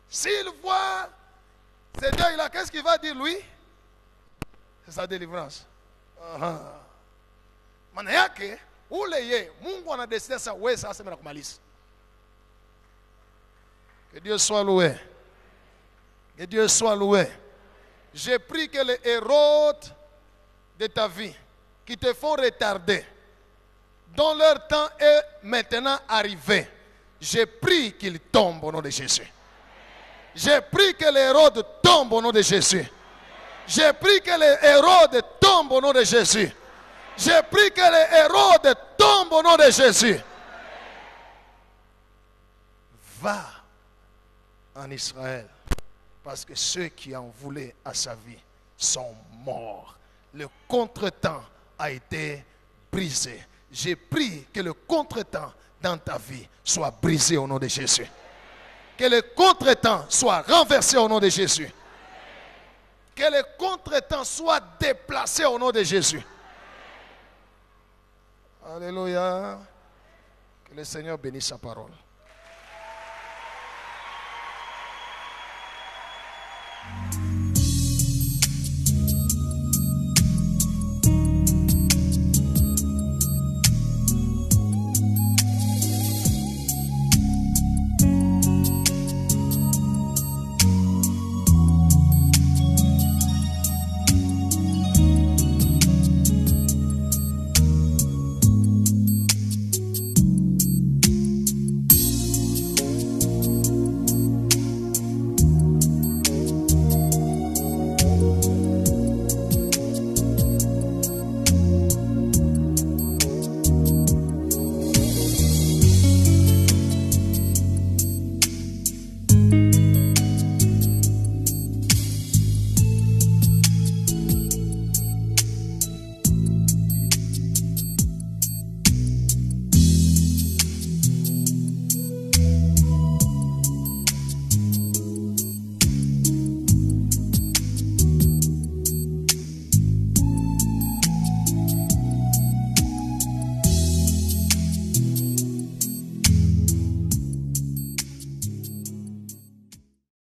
Speaker 1: S'il voit ce deuil-là, qu'est-ce qu'il va dire lui? C'est sa délivrance. Maana yake ule ye Mungu anadesida sasa wewe sasa mimi nakumaliza. Que Dieu soit loué. Que Dieu soit loué. J'ai pris que les héros de ta vie qui te font retarder, dont leur temps est maintenant arrivé, j'ai pris qu'ils tombent au nom de Jésus. J'ai pris que les héros tombent au nom de Jésus. J'ai pris que les héros tombent au nom de Jésus. J'ai pris que les héros tombent au nom de Jésus. Va en Israël, parce que ceux qui en voulaient à sa vie sont morts. Le contretemps a été brisé. J'ai pris que le contretemps dans ta vie soit brisé au nom de Jésus. Que le contretemps soit renversé au nom de Jésus. Que le contretemps soit déplacé au nom de Jésus. Alléluia. Que le Seigneur bénisse sa parole.